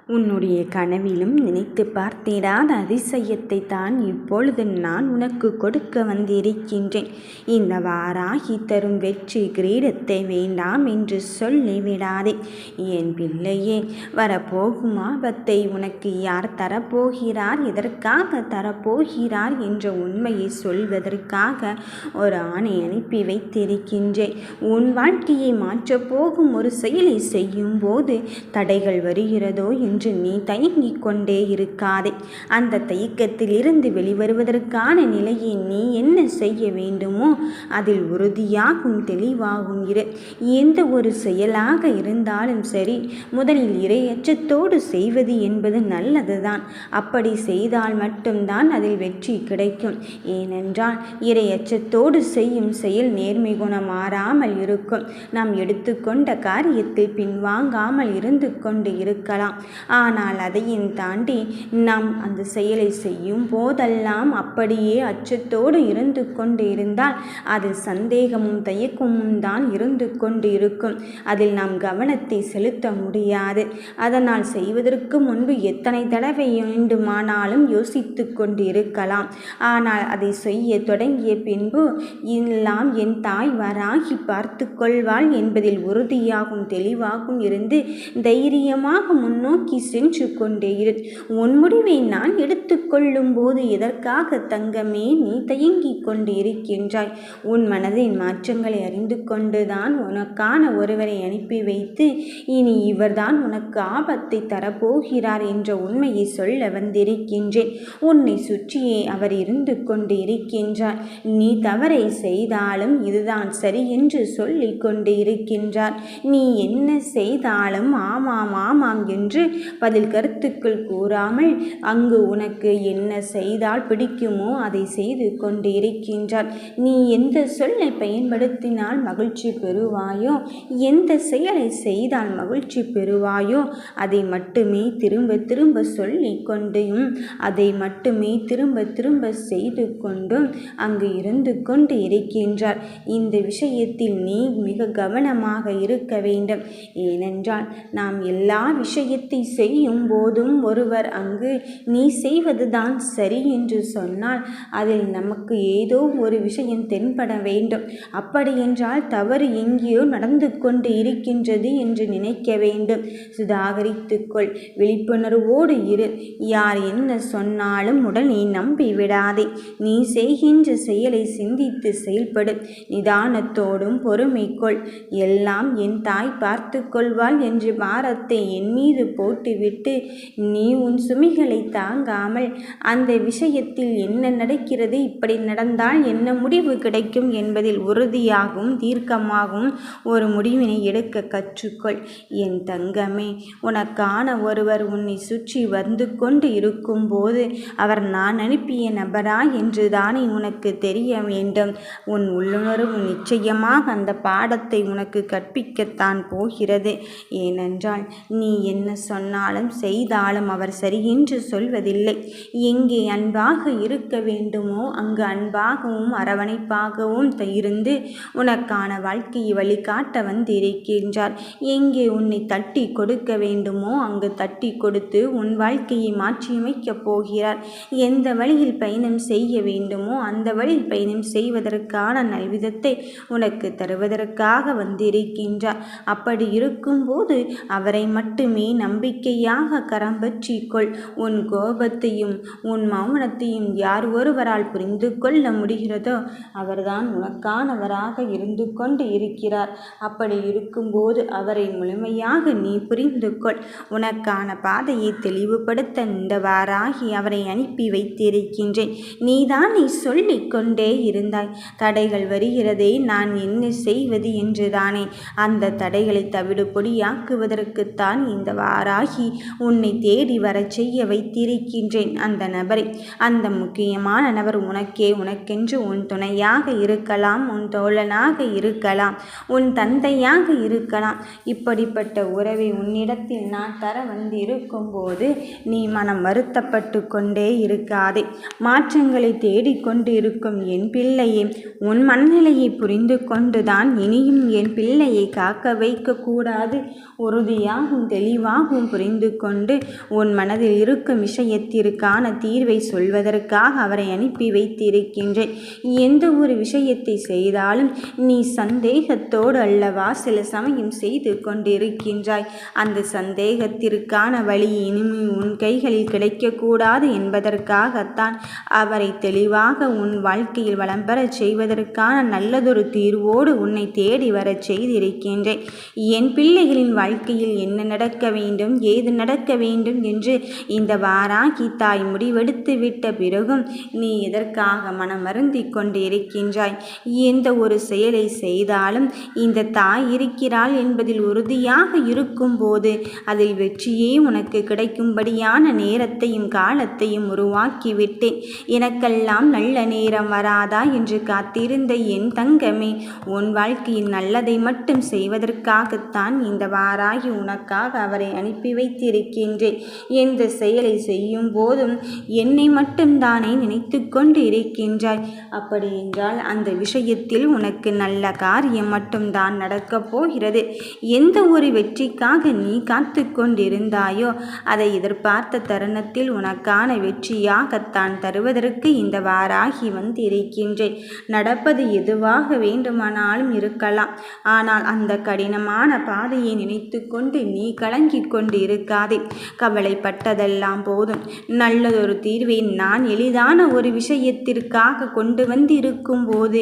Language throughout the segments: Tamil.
உன்னுடைய கனவிலும் நினைத்து பார்த்திடாத அதிசயத்தை தான் இப்பொழுது நான் உனக்கு கொடுக்க வந்திருக்கின்றேன். இந்த வாராகி தரும் வெற்றி கிரீடத்தை வேண்டாம் என்று சொல்லிவிடாதே. என் பிள்ளையே, வரப்போகும் ஆபத்தை உனக்கு யார் தரப்போகிறார், எதற்காக தரப்போகிறார் என்ற உண்மையை சொல்வதற்காக ஒரு ஆணை அனுப்பி வைத்திருக்கின்றேன். உன் வாழ்க்கையை மாற்றப் போகும் ஒரு செயலை செய்யும் போது தடைகள் வருகிறதோ என்று நீ தயங்கிக் கொண்டே இருக்காதே. அந்த தயக்கத்தில் இருந்து வெளிவருவதற்கான நிலையை நீ என்ன செய்ய வேண்டுமோ அதில் உறுதியாகவும் தெளிவாகவும் இரு. எந்த ஒரு செயலாக இருந்தாலும் சரி, முதலில் இறையச்சத்தோடு செய்வது என்பது நல்லதுதான். அப்படி செய்தால் மட்டும்தான் அதில் வெற்றி கிடைக்கும். ஏனென்றால் இறையச்சத்தோடு செய்யும் செயல் நேர்மை குணம் மாறாமல் இருக்கும். நாம் எடுத்துக்கொண்ட காரியத்தில் பின்வாங்காமல் இருந்து கொண்டு இருக்கலாம். ஆனால் அதையும் தாண்டி நாம் அந்த செயலை செய்யும் போதெல்லாம் அப்படியே அச்சத்தோடு இருந்து கொண்டு இருந்தால் அதில் சந்தேகமும் தயக்கமும் தான் இருந்து கொண்டு இருக்கும். அதில் நாம் கவனத்தை செலுத்த முடியாது. அதனால் செய்வதற்கு முன்பு எத்தனை தடவை வேண்டுமானாலும் யோசித்து கொண்டு இருக்கலாம். ஆனால் அதை செய்ய தொடங்கிய பின்பு எல்லாம் என் தாய் வாராகி பார்த்து கொள்வாள் என்பதில் உறுதியாகவும் தெளிவாகவும் இருந்து தைரியமாக முன்னோக்கி சென்று கொண்டே இரு. உன் முடிவை நான் எடுத்துக்கொள்ளும் போது எதற்காக தங்கமே நீ தயங்கிக் கொண்டு இருக்கின்றாய்? உன் மனதின் மாற்றங்களை அறிந்து கொண்டுதான் உனக்கான ஒருவரை அனுப்பி வைத்து இனி இவர்தான் உனக்கு ஆபத்தை தரப்போகிறார் என்ற உண்மையை சொல்ல வந்திருக்கின்றேன். உன்னை சுற்றியே அவர் இருந்து கொண்டு இருக்கின்றார். நீ தவறை செய்தாலும் இதுதான் சரி என்று சொல்லிக் கொண்டு இருக்கின்றார். நீ என்ன செய்தாலும் ஆமாம் ஆமாம் என்று பதில் கருத்துக்கள் கூறாமல் அங்கு உனக்கு என்ன செய்தால் பிடிக்குமோ அதை செய்து கொண்டு இருக்கின்றார். நீ எந்த சொல்லை பயன்படுத்தினால் மகிழ்ச்சி பெறுவாயோ, எந்த செயலை செய்தால் மகிழ்ச்சி பெறுவாயோ அதை மட்டுமே திரும்ப திரும்ப சொல்லி கொண்டும் அதை மட்டுமே திரும்ப திரும்ப செய்து கொண்டும் அங்கு இருந்து கொண்டு இருக்கின்றார். இந்த விஷயத்தில் நீ மிக கவனமாக இருக்க வேண்டும். ஏனென்றால் நாம் எல்லா விஷயத்தை செய்யும் போதும் ஒருவர் அங்கு நீ செய்வதுதான் சரி என்று சொன்னால் அதில் நமக்கு ஏதோ ஒரு விஷயம் தென்பட வேண்டும். அப்படியென்றால் தவறு எங்கேயோ நடந்து கொண்டு இருக்கின்றது என்று நினைக்க வேண்டும். சுதாகரித்துக்கொள், விழிப்புணர்வோடு இரு. யார் என்ன சொன்னாலும் உடனே நம்பி விடாதே. நீ செய்கின்ற செயலை சிந்தித்து செயல்படு. நிதானத்தோடும் பொறுமைக்கொள். எல்லாம் என் தாய் பார்த்து கொள்வாள் என்று பாரத்தை என் மீது போட்டுவிட்டு நீ உன் சுமைகளை தாங்காமல் அந்த விஷயத்தில் என்ன நடக்கிறது, இப்படி நடந்தால் என்ன முடிவு கிடைக்கும் என்பதில் உறுதியாகவும் தீர்க்கமாகவும் ஒரு முடிவினை எடுக்க கற்றுக்கொள். என் தங்கமே, உனக்கான ஒருவர் உன்னை சுற்றி வந்து கொண்டு இருக்கும் போது அவர் நான் அனுப்பிய நபரா என்று தானே உனக்கு தெரிய வேண்டும். உன் உள்ளுணர்வு நிச்சயமாக அந்த பாடத்தை உனக்கு கற்பிக்கத்தான் போகிறது. ஏனென்றால் நீ என்ன சொன்னாலும் செய்தாலும் அவர் சரியென்று சொல்வதில்லை. எங்கே அன்பாக இருக்க வேண்டுமோ அங்கு அன்பாகவும் அரவணைப்பாகவும் இருந்து உனக்கான வாழ்க்கையை வழிகாட்ட வந்திருக்கின்றார். எங்கே உன்னை தட்டி கொடுக்க வேண்டுமோ அங்கு தட்டி கொடுத்து உன் வாழ்க்கையை மாற்றியமைக்கப் போகிறார். எந்த வழியில் பயணம் செய்ய வேண்டுமோ அந்த வழியில் பயணம் செய்வதற்கான நல்விதத்தை உனக்கு தருவதற்காக வந்திருக்கின்றார். அப்படி இருக்கும்போது அவரை மட்டுமே நம்பிக்கையாக கரம் பற்றிக்கொள். உன் கோபத்தையும் உன் மௌனத்தையும் யார் ஒருவரால் புரிந்து கொள்ள முடிகிறதோ அவர்தான் உனக்கானவராக இருந்து கொண்டு இருக்கிறார். அப்படி இருக்கும்போது அவரை முழுமையாக நீ புரிந்து கொள். உனக்கான பாதையை தெளிவுபடுத்த இந்த வாராகி அவரை அனுப்பி வைத்திருக்கின்றேன். நீதானே சொல்லிக் கொண்டே இருந்தாய், தடைகள் வருகிறதே நான் என்ன செய்வது என்றுதானே. அந்த தடைகளை தவிடு பொடியாக்குவதற்குத்தான் இந்த வாராகி உன்னை தேடி வரச் செய்ய வைத்திருக்கின்றேன். அந்த நபரை, அந்த முக்கியமான நபர் உனக்கென்று உன் துணையாக இருக்கலாம், உன் தோழனாக இருக்கலாம், உன் தந்தையாக இருக்கலாம். இப்படிப்பட்ட உறவை உன்னிடத்தில் நான் தர வந்து இருக்கும்போது நீ மனம் வருத்தப்பட்டு கொண்டே இருக்காதே. மாற்றங்களை தேடிக்கொண்டு இருக்கும் என் பிள்ளையே, உன் மனநிலையை புரிந்து கொண்டுதான் இனியும் என் பிள்ளையை காக்க வைக்கக்கூடாது. உறுதியாகவும் தெளிவாகவும் புரிந்து கொண்டு உன் மனதில் இருக்கும் விஷயத்திற்கான தீர்வை சொல்வதற்காக அவரை அனுப்பி வைத்திருக்கின்றேன். எந்த ஒரு விஷயத்தை செய்தாலும் நீ சந்தேகத்தோடு அல்லவா சில சமயம் செய்து கொண்டிருக்கின்றாய். அந்த சந்தேகத்திற்கான வழி இனிமே உன் கைகளில் கிடைக்கக்கூடாது என்பதற்காகத்தான் அவரை தெளிவாக உன் வாழ்க்கையில் வளம் பெறச் செய்வதற்கான நல்லதொரு தீர்வோடு உன்னை தேடி வரச் செய்திருக்கின்றேன். என் பிள்ளைகளின் வாழ்க்கையில் என்ன நடக்க வேண்டும், ஏது நடக்க வேண்டும் என்று இந்த வாராகி தாய் முடிவெடுத்து விட்ட பிறகும் நீ எதற்காக மனமருந்தி கொண்டு இருக்கின்றாய்? எந்த ஒரு செயலை செய்தாலும் இந்த தாய் இருக்கிறாள் என்பதில் உறுதியாக இருக்கும்போது அதில் வெற்றியே உனக்கு கிடைக்கும்படியான நேரத்தையும் காலத்தையும் உருவாக்கிவிட்டேன். எனக்கெல்லாம் நல்ல நேரம் வராதா என்று காத்திருந்த என் தங்கமே, உன் வாழ்க்கையில் நல்லதை மட்டும் செய்வதற்காகத்தான் இந்த வாராகி உனக்காக அவரை அனுப்பி வைத்திருக்கின்றேன். எந்த செயலை செய்யும் போதும் என்னை மட்டும்தானே நினைத்து கொண்டு இருக்கின்றாய். அப்படி என்றால் அந்த விஷயத்தில் உனக்கு நல்ல காரியம் மட்டும்தான் நடக்கப் போகிறது. எந்த ஒரு வெற்றிக்காக நீ காத்து கொண்டிருந்தாயோ அதை எதிர்பார்த்த தருணத்தில் உனக்கான வெற்றியாகத்தான் தருவதற்கு இந்த வாராகி வந்திருக்கின்றேன். நடப்பது எதுவாக வேண்டுமானாலும் இருக்கலாம். ஆனால் அந்த கடினமான பாதையை நினைத்து கொண்டு நீ கலங்கி கொண்டு இருக்காதே. கவலைப்பட்டதெல்லாம் போதும். நல்லதொரு தீர்வை நான் எளிதான ஒரு விஷயத்திற்காக கொண்டு வந்திருக்கும் போது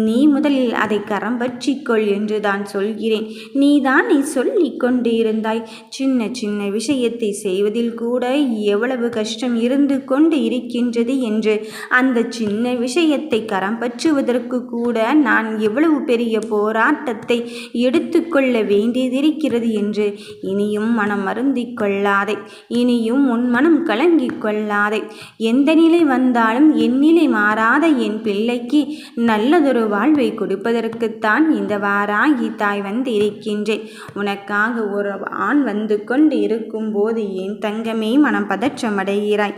நீ முதலில் அதை கரம் பற்றிக்கொள் என்று தான் சொல்கிறேன். நீ சொல்லி கொண்டு இருந்தாய். சின்ன சின்ன விஷயத்தை செய்வதில் கூட எவ்வளவு கஷ்டம் இருந்து கொண்டு இருக்கின்றது என்று. அந்த சின்ன விஷயத்தை கரம் பற்றுவதற்கு கூட நான் எவ்வளவு பெரிய போராட்டத்தை எடுத்துக்கொள்ள வேண்டியதிருக்கிறது என்று இனியும் மனம் மருந்திக் கொள்ளாதே. இனியும் உன் மனம் கலங்கிக் கொள்ளாதே. எந்த நிலை வந்தாலும் என் நிலை மாறாத என் பிள்ளைக்கு நல்லதொரு வாழ்வை கொடுப்பதற்குத்தான் இந்த வாராகி தாய் வந்து இருக்கின்றேன். உனக்காக ஒரு ஆண் வந்து கொண்டு இருக்கும் போது என் தங்கமே மனம் பதற்றமடைகிறாய்.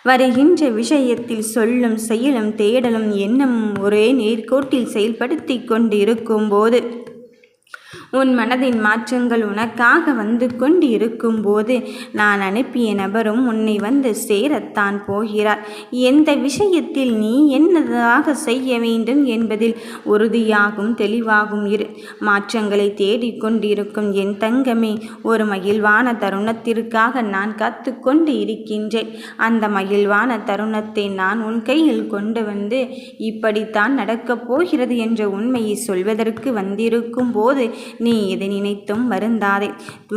வருகின்ற விஷயத்தில் சொல்லும் செயலும் தேடலும் எண்ணமும் ஒரே நேர்கோட்டில் செயல்படுத்தி கொண்டு இருக்கும்போது உன் மனதின் மாற்றங்கள் உனக்காக வந்து கொண்டு இருக்கும்போது நான் அனுப்பிய நபரும் உன்னை வந்து சேரத்தான் போகிறார். எந்த விஷயத்தில் நீ என்னதாக செய்ய வேண்டும் என்பதில் உறுதியாகும் தெளிவாகும் இரு. மாற்றங்களை தேடிக்கொண்டிருக்கும் என் தங்கமே, ஒரு மகிழ்வான தருணத்திற்காக நான் காத்து கொண்டு இருக்கின்றேன். அந்த மகிழ்வான தருணத்தை நான் உன் கையில் கொண்டு வந்து இப்படித்தான் நடக்கப் போகிறது என்ற உண்மையை சொல்வதற்கு வந்திருக்கும் போது நீ எதை நினைத்தும் வருந்தாதே.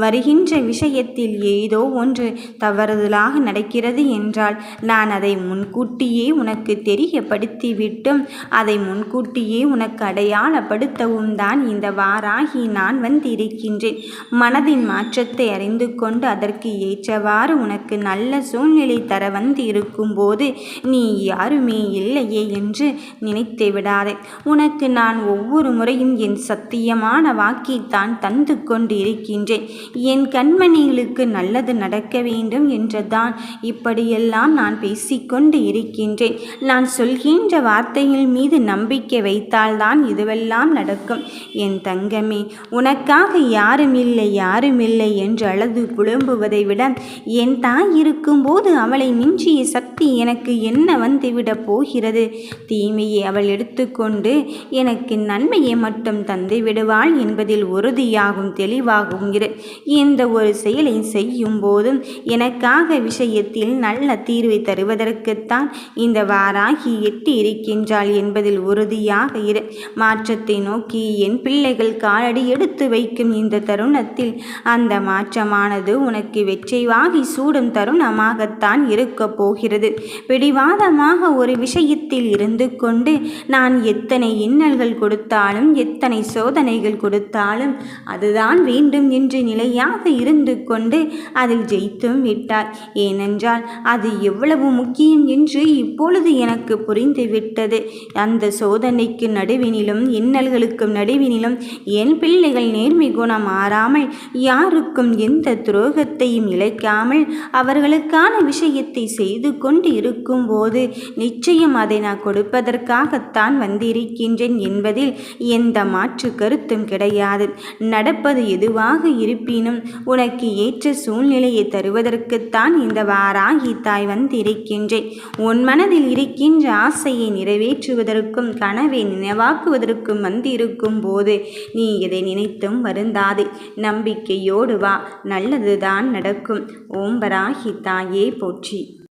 வருகின்ற விஷயத்தில் ஏதோ ஒன்று தவறுதலாக நடக்கிறது என்றால் நான் அதை முன்கூட்டியே உனக்கு தெரியப்படுத்திவிட்டும் அதை முன்கூட்டியே உனக்கு அடையாளப்படுத்தவும் தான் இந்த வாராகி நான் வந்திருக்கின்றேன். மனதின் மாற்றத்தை அறிந்து கொண்டு அதற்கு ஏற்றவாறு உனக்கு நல்ல சூழ்நிலை தர வந்து இருக்கும்போது நீ யாருமே இல்லையே என்று நினைத்து விடாதே. உனக்கு நான் ஒவ்வொரு முறையும் என் சத்தியமான வாக்கித்தான் தந்து கொண்டு இருக்கின்றேன். என் கண்மணிகளுக்கு நல்லது நடக்க வேண்டும் என்றுதான் இப்படியெல்லாம் நான் பேசிக்கொண்டு இருக்கின்றேன். நான் சொல்கின்ற வார்த்தைகள் மீது நம்பிக்கை வைத்தால்தான் இதுவெல்லாம் நடக்கும். என் தங்கமே, உனக்காக யாருமில்லை என்று அழுது புலம்புவதை விட என் தாய் இருக்கும்போது அவளை மிஞ்சிய சக்தி எனக்கு என்ன வந்துவிடப் போகிறது? தீமையை அவள் எடுத்துக்கொண்டு எனக்கு நன்மையை மட்டும் தந்து விடுவாள் என்பதில் உறுதியாகும் தெளிவாகும் இரு. எந்த ஒரு செயலை செய்யும் போதும் எனக்காக விஷயத்தில் நல்ல தீர்வை தருவதற்குத்தான் இந்த வாராகி எட்டி இருக்கின்றாள் என்பதில் உறுதியாக இரு. மாற்றத்தை நோக்கி என் பிள்ளைகள் காலடி எடுத்து வைக்கும் இந்த தருணத்தில் அந்த மாற்றமானது உனக்கு வெற்றிவாகி சூடும் தருணமாகத்தான் இருக்க போகிறது. பிடிவாதமாக ஒரு விஷயத்தில் இருந்து கொண்டு நான் எத்தனை இன்னல்கள் கொடுத்தாலும் எத்தனை சோதனைகள் கொடுத்தாலும் அதுதான் வேண்டும் என்று நிலையாக இருந்து கொண்டு அதில் ஜெயித்தும் விட்டாய். ஏனென்றால் அது எவ்வளவு முக்கியம் என்று இப்பொழுது எனக்கு புரிந்துவிட்டது. அந்த சோதனைக்கு நடுவினிலும் இன்னல்களுக்கும் நடுவினிலும் என் பிள்ளைகள் நேர்மை குணம் மாறாமல் யாருக்கும் எந்த துரோகத்தையும் இழைக்காமல் அவர்களுக்கான விஷயத்தை செய்து கொண்டு இருக்கும் போது நிச்சயம் அதை நான் கொடுப்பதற்காகத்தான் வந்திருக்கின்றேன் என்பதில் எந்த மாற்று கருத்தும் கிடையாது. கிடையாது. நடப்பது எதுவாக இருப்பினும் உனக்கு ஏற்ற சூழ்நிலையை தருவதற்குத்தான் இந்த வாராகி தாய் வந்திருக்கின்றேன். உன் மனதில் இருக்கின்ற ஆசையை நிறைவேற்றுவதற்கும் கனவை நினைவாக்குவதற்கும் வந்திருக்கும் போது நீ எதை நினைத்தும் வருந்தாதே. நம்பிக்கையோடு வா, நல்லதுதான் நடக்கும். ஓம் வராகி தாயே போற்றி.